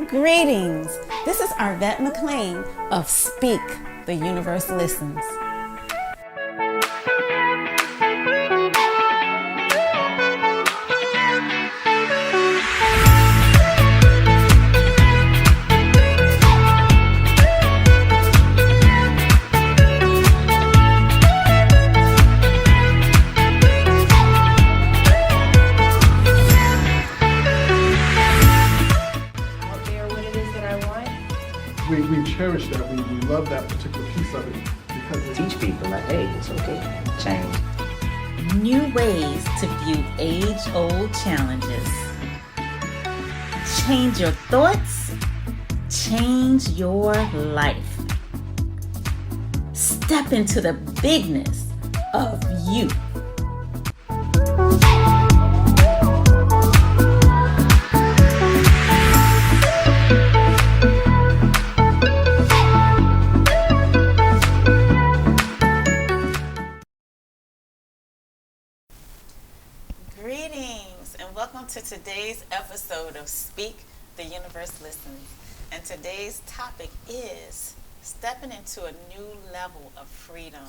Greetings. This is Arvette McLean of Speak, The Universe Listens. We cherish that. We love that particular piece of it because it teach people like, hey, it's okay, change. New ways to view age-old challenges. Change your thoughts, change your life. Step into the bigness of you. Greetings and welcome to today's episode of Speak, The Universe Listens. And today's topic is stepping into a new level of freedom.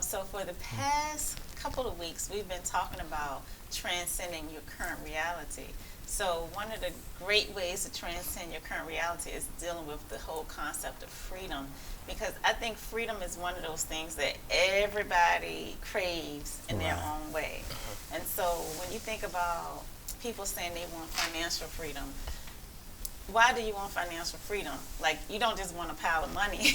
So for the past couple of weeks, we've been talking about transcending your current reality. So one of the great ways to transcend your current reality is dealing with the whole concept of freedom, because I think freedom is one of those things that everybody craves in their own way. And so when you think about people saying they want financial freedom, why do you want financial freedom? Like, you don't just want a pile of money.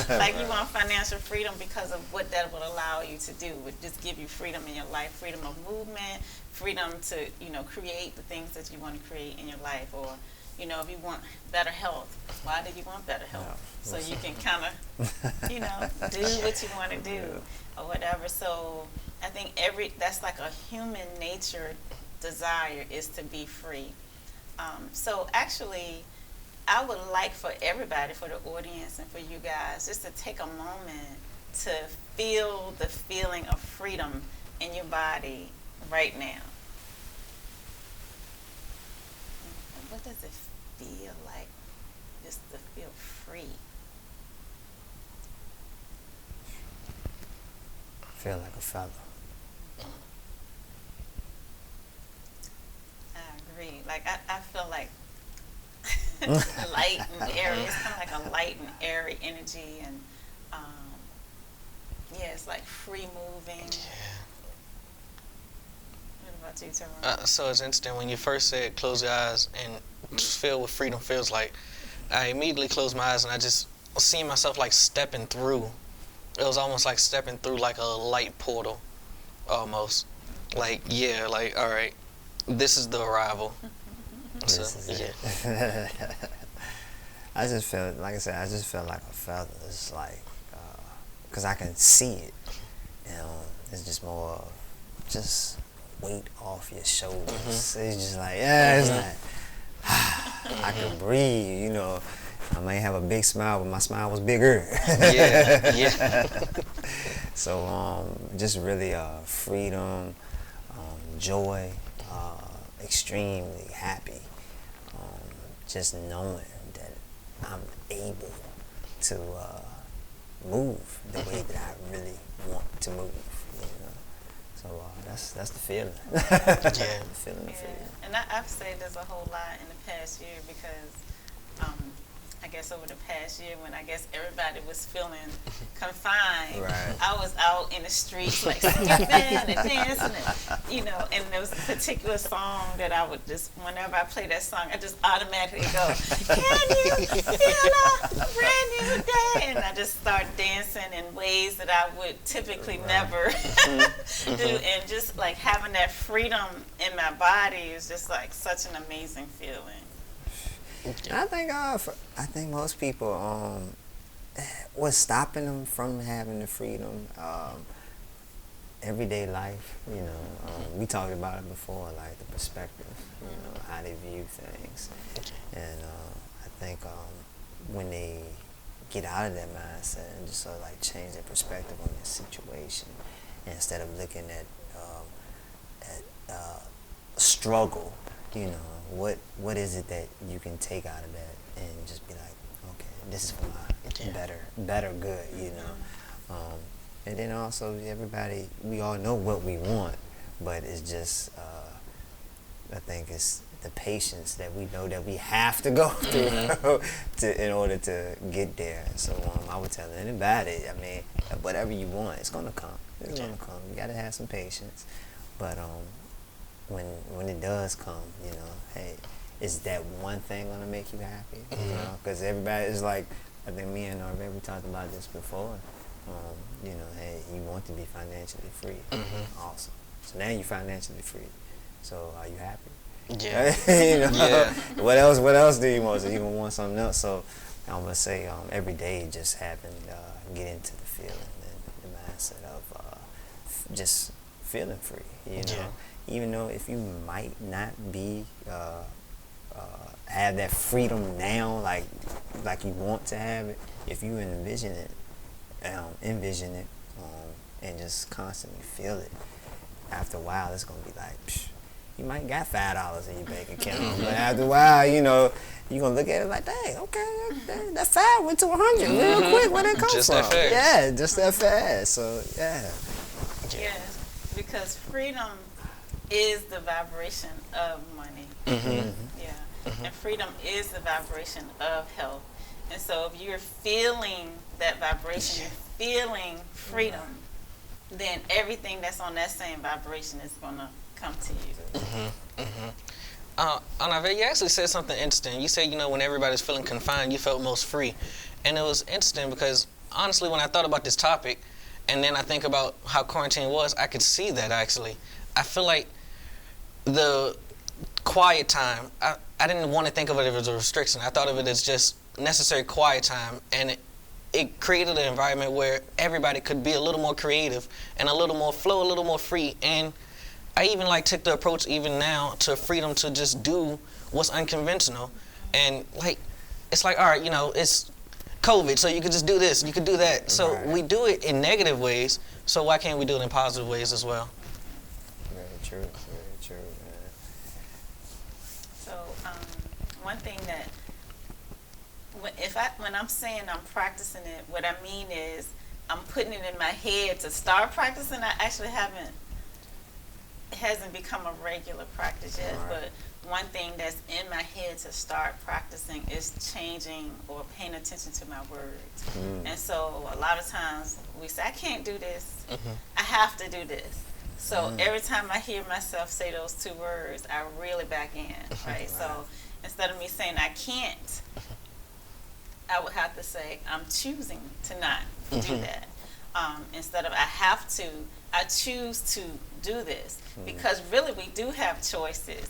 Like, you want financial freedom because of what that would allow you to do. It would just give you freedom in your life, freedom of movement, freedom to, create the things that you want to create in your life. Or, if you want better health, why do you want better health? So you can kind of, do what you want to do or whatever. So I think that's like a human nature desire, is to be free. So actually, I would like for everybody, for the audience and for you guys, just to take a moment to feel the feeling of freedom in your body right now. What does it feel like just to feel free? Feel like a feather. I agree. Like, I feel like light and airy. It's kind of like a light and airy energy, and it's like free moving. What about you, Tyrone? So it's interesting when you first said close your eyes and feel what freedom feels like. I immediately closed my eyes and I just seen myself like stepping through. It was almost like stepping through like a light portal, almost. Like, all right, this is the arrival. This is it. I just feel, like I said, I just feel like a feather. It's like, because I can see it. It's just more of just weight off your shoulders. It's just like, it's like, I can breathe, I may have a big smile, but my smile was bigger. So, just really freedom, joy, extremely happy. Just knowing that I'm able to move the way that I really want to move. So that's the feeling. The feeling of freedom. And I've said this a whole lot in the past year because I guess over the past year, when I guess everybody was feeling confined, I was out in the streets like skipping and dancing, and there was a particular song that I would just, whenever I play that song, I just automatically go, can you feel a brand new day? And I just start dancing in ways that I would typically never do, and just like having that freedom in my body is just like such an amazing feeling. I think most people, what's stopping them from having the freedom, everyday life. We talked about it before, like the perspective, how they view things, and I think when they get out of that mindset and just sort of like change their perspective on their situation, instead of looking at struggle, what is it that you can take out of that and just be like, okay, this is for my better good, you know. And then also everybody, we all know what we want, but it's just I think it's the patience that we know that we have to go through in order to get there. So I would tell anybody, I mean, whatever you want, it's gonna come. It's gonna come. You gotta have some patience. But when it does come, you know, hey, is that one thing gonna make you happy? You know, because everybody is like, I think me and Norvell, we talked about this before. You know, hey, you want to be financially free. Awesome. So now you're financially free. So are you happy? Yeah. You know? Yeah. What else do you want? So you gonna want something else? So I'm gonna say every day just having get into the feeling and the mindset of just feeling free. You know, even though if you might not be have that freedom now, like you want to have it, if you envision it, and just constantly feel it, after a while it's gonna be like, psh, you might got $5 in your bank account, but after a while, you know, you gonna look at it like, dang, okay, that 5 went to 100 real quick. Where that come Just from? that fast. Yeah, just that fast. So yeah. Yes, because freedom is the vibration of money. Yeah, and freedom is the vibration of health. And so if you're feeling that vibration, you're feeling freedom, then everything that's on that same vibration is gonna come to you. Anave, you actually said something interesting. You said, you know, when everybody's feeling confined, you felt most free. And it was interesting because, honestly, when I thought about this topic, and then I think about how quarantine was, I could see that, actually. I feel like the quiet time, I didn't want to think of it as a restriction. I thought of it as just necessary quiet time, and it created an environment where everybody could be a little more creative and a little more flow, a little more free. And I even took the approach even now to freedom to just do what's unconventional. And it's like, all right, you know, it's COVID, so you could just do this, you could do that. So we do it in negative ways, so why can't we do it in positive ways as well? Very true, man. So one thing that when I'm saying I'm practicing it, what I mean is I'm putting it in my head to start practicing. I actually it hasn't become a regular practice yet, but one thing that's in my head to start practicing is changing or paying attention to my words. And so a lot of times we say, I can't do this. I have to do this. So every time I hear myself say those 2 words, I reel it back in, right? So instead of me saying I can't, I would have to say I'm choosing to not do that. Instead of I have to, I choose to do this. Because really we do have choices.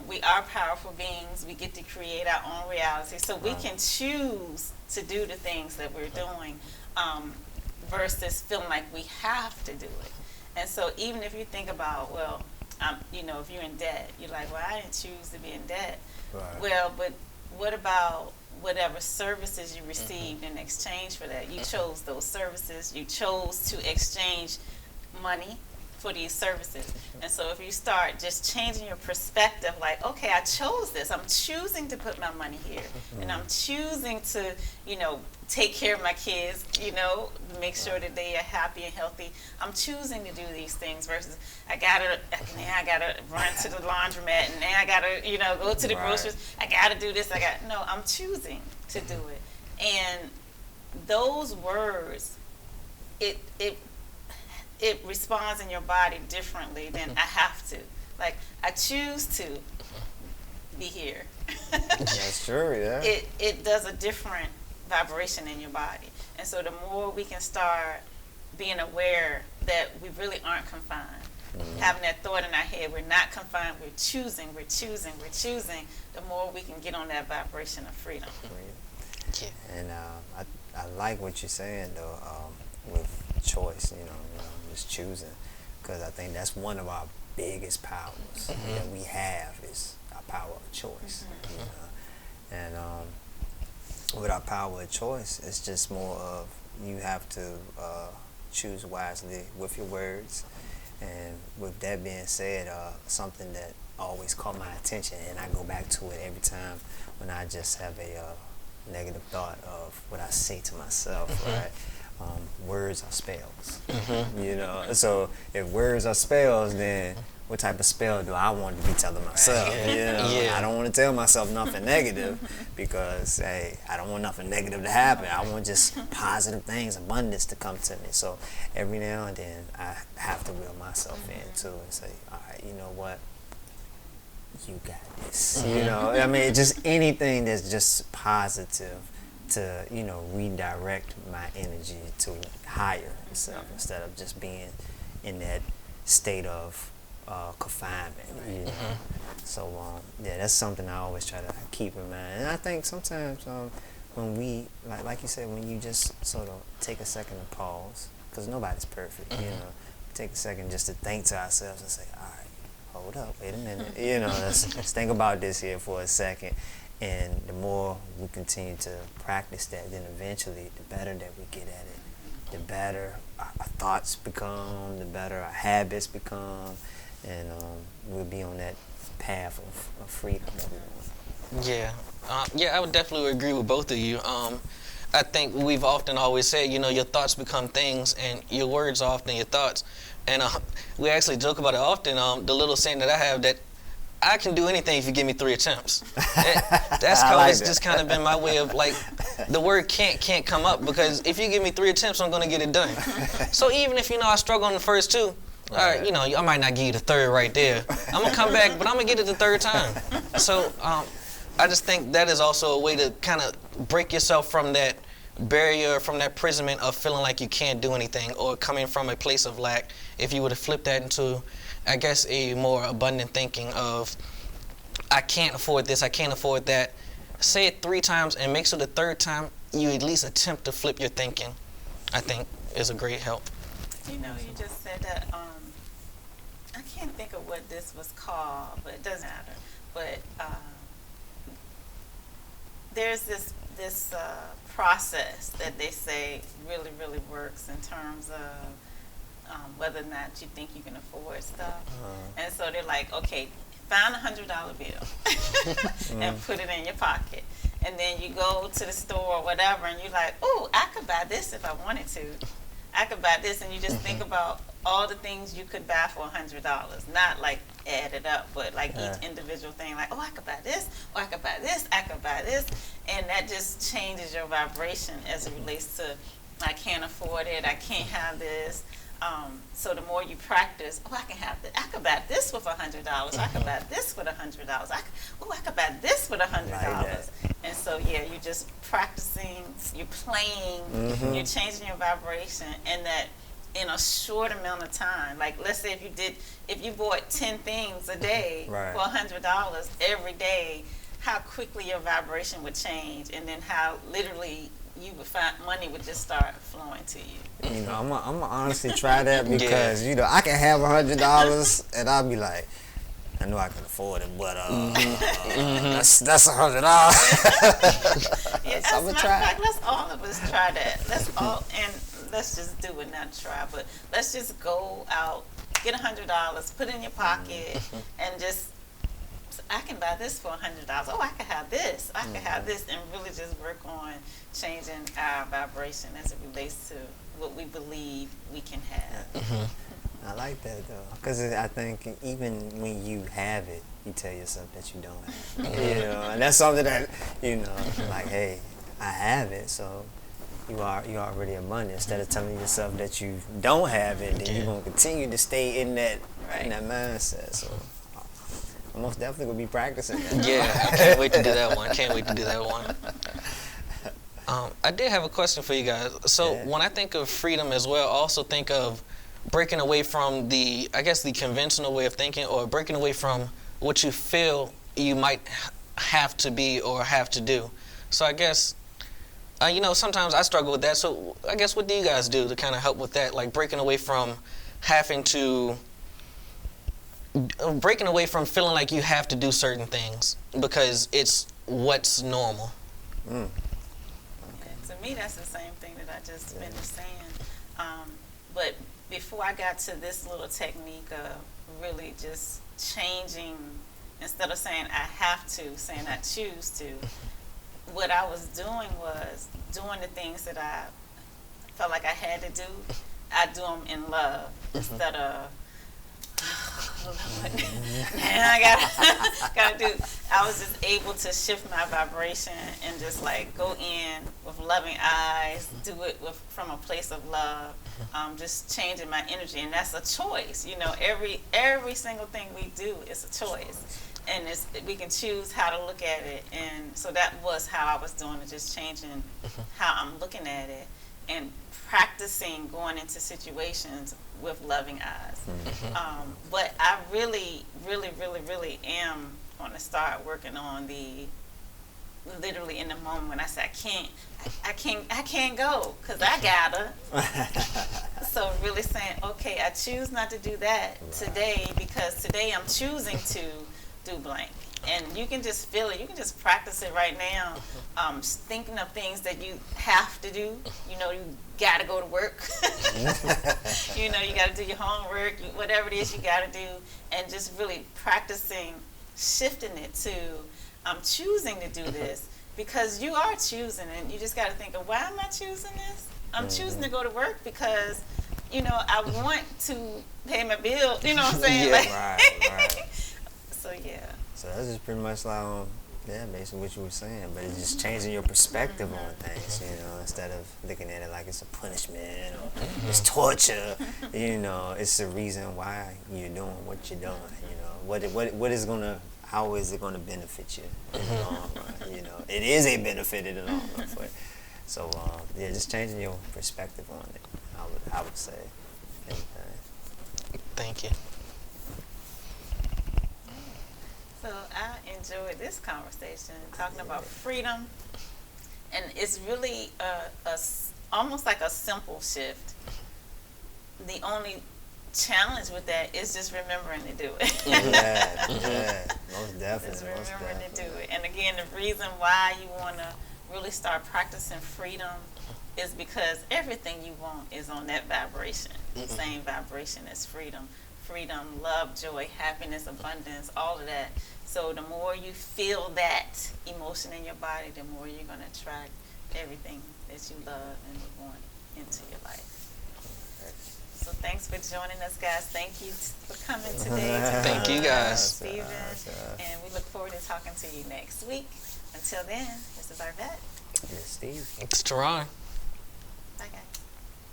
We are powerful beings. We get to create our own reality. So we can choose to do the things that we're doing versus feeling like we have to do it. And so even if you think about, well, you know, if you're in debt, you're like, well, I didn't choose to be in debt. Well, but what about whatever services you received in exchange for that? You chose those services. You chose to exchange money for these services. And so if you start just changing your perspective, like, okay, I chose this. I'm choosing to put my money here. And I'm choosing to, you know, take care of my kids, you know, make sure that they are happy and healthy. I'm choosing to do these things versus I gotta run to the laundromat and now I gotta, you know, go to the groceries. I gotta do this. No, I'm choosing to do it. And those words, it responds in your body differently than I have to. Like, I choose to be here. That's true, yeah. It does a different vibration in your body. And so the more we can start being aware that we really aren't confined, having that thought in our head, we're not confined, we're choosing, the more we can get on that vibration of freedom. And I like what you're saying, though, with choice, you know, just choosing, because I think that's one of our biggest powers that we have is our power of choice. You know? And with our power of choice, it's just more of you have to choose wisely with your words. And with that being said, something that always caught my attention, and I go back to it every time when I just have a negative thought of what I say to myself, right? Words are spells, you know. So if words are spells, then what type of spell do I want to be telling myself? You know, I don't want to tell myself nothing negative because, hey, I don't want nothing negative to happen. I want just positive things, abundance to come to me. So every now and then, I have to reel myself in too and say, all right, you know what? You got this. You know, I mean, just anything that's just positive to, you know, redirect my energy to higher self instead of just being in that state of confinement. You know? So yeah, that's something I always try to keep in mind. And I think sometimes when we, like you said, when you just sort of take a second to pause, because nobody's perfect, you know, take a second just to think to ourselves and say, all right, hold up, wait a minute, you know, let's think about this here for a second. And the more we continue to practice that, then eventually the better that we get at it, the better our thoughts become, the better our habits become, and we'll be on that path of freedom that we want. Yeah. Yeah, I would definitely agree with both of you. I think we've often always said, you know, your thoughts become things and your words are often your thoughts. And we actually joke about it often, the little saying that I have that I can do anything if you give me 3 attempts. That's always just kind of been my way of, like, the word can't come up, because if you give me 3 attempts, I'm going to get it done. So even if, you know, I struggle on the first 2, all right, you know, I might not give you the 3rd right there. I'm going to come back, but I'm going to get it the 3rd time. So I just think that is also a way to kind of break yourself from that barrier, from that imprisonment of feeling like you can't do anything or coming from a place of lack. If you were to flip that into, I guess, a more abundant thinking of, I can't afford this, I can't afford that. Say it 3 times and make sure the 3rd time you at least attempt to flip your thinking, I think is a great help. You know, you just said that, I can't think of what this was called, but it doesn't matter. But there's this process that they say really, really works in terms of whether or not you think you can afford stuff. And so they're like, okay, find a $100 bill and put it in your pocket. And then you go to the store or whatever and you're like, oh, I could buy this if I wanted to. I could buy this, and you just think about all the things you could buy for $100. Not like add it up, but like each individual thing, like, oh, I could buy this, or I could buy this, I could buy this. And that just changes your vibration as it relates to, I can't afford it, I can't have this. So the more you practice, oh, I can have this, I could buy this with $100, I could buy this with $100, I could buy this with $100. And so, yeah, you're just practicing, you're playing, you're changing your vibration, and that in a short amount of time. Like, let's say if you bought 10 things a day for $100 every day, how quickly your vibration would change, and then how literally you would find money would just start flowing to you. You know, I'm gonna honestly try that because you know I can have $100 and I'll be like, I know I can afford it, but that's $100. Yeah, I'm gonna try. Fact, let's all of us try that. Let's just do it, not try, but let's just go out, get $100, put it in your pocket, and just, I can buy this for $100. Oh, I can have this. I can have this, and really just work on changing our vibration as it relates to what we believe we can have. I like that though, because I think even when you have it, you tell yourself that you don't have it. You know, and that's something that, you know, like, hey, I have it, so you already abundant. Instead of telling yourself that you don't have it, then you're gonna continue to stay in that mindset. So I'm most definitely gonna be practicing that. Yeah, I can't wait to do that one. I did have a question for you guys. So when I think of freedom as well, I also think of breaking away from the conventional way of thinking, or breaking away from what you feel you might have to be or have to do. So I guess, you know, sometimes I struggle with that. So I guess, what do you guys do to kind of help with that? Like breaking away from feeling like you have to do certain things because it's what's normal. To me, that's the same thing that I just finished saying. But before I got to this little technique of really just changing instead of saying I have to, saying I choose to. What I was doing was doing the things that I felt like I had to do. I do them in love instead of man, I gotta do. I was just able to shift my vibration and just like go in with loving eyes, do it from a place of love, just changing my energy, and that's a choice. You know, every single thing we do is a choice, and we can choose how to look at it. And so that was how I was doing it, just changing how I'm looking at it and practicing going into situations with loving eyes. But I really am going to start working on literally in the moment when I say I can't go because I gotta. So really saying, okay, I choose not to do that today because today I'm choosing to do blank. And you can just feel it. You can just practice it right now. Thinking of things that you have to do. You know, you got to go to work. You know, you got to do your homework, whatever it is you got to do. And just really practicing shifting it to choosing to do this. Because you are choosing, and you just got to think of, why am I choosing this? I'm choosing to go to work because, you know, I want to pay my bill. You know what I'm saying? Yeah, right. So, yeah. So that's just pretty much like, basically what you were saying, but it's just changing your perspective on things, you know, instead of looking at it like it's a punishment or it's torture, you know, it's the reason why you're doing what you're doing, you know, how is it gonna benefit you in the long run, you know, it is a benefit in the long run for you. So, just changing your perspective on it, I would say. Thank you. So I enjoyed this conversation, talking about freedom, and it's really almost like a simple shift. The only challenge with that is just remembering to do it. Yeah, most definitely. Just remembering to do it. And again, the reason why you want to really start practicing freedom is because everything you want is on that vibration, the same vibration as freedom. Freedom, love, joy, happiness, abundance, all of that. So the more you feel that emotion in your body, the more you're going to attract everything that you love and want into your life. So thanks for joining us, guys. Thank you for coming today. Thank you, guys. Stephen. And we look forward to talking to you next week. Until then, this is Arvette. Yes, Steve. It's Teron. Bye, guys.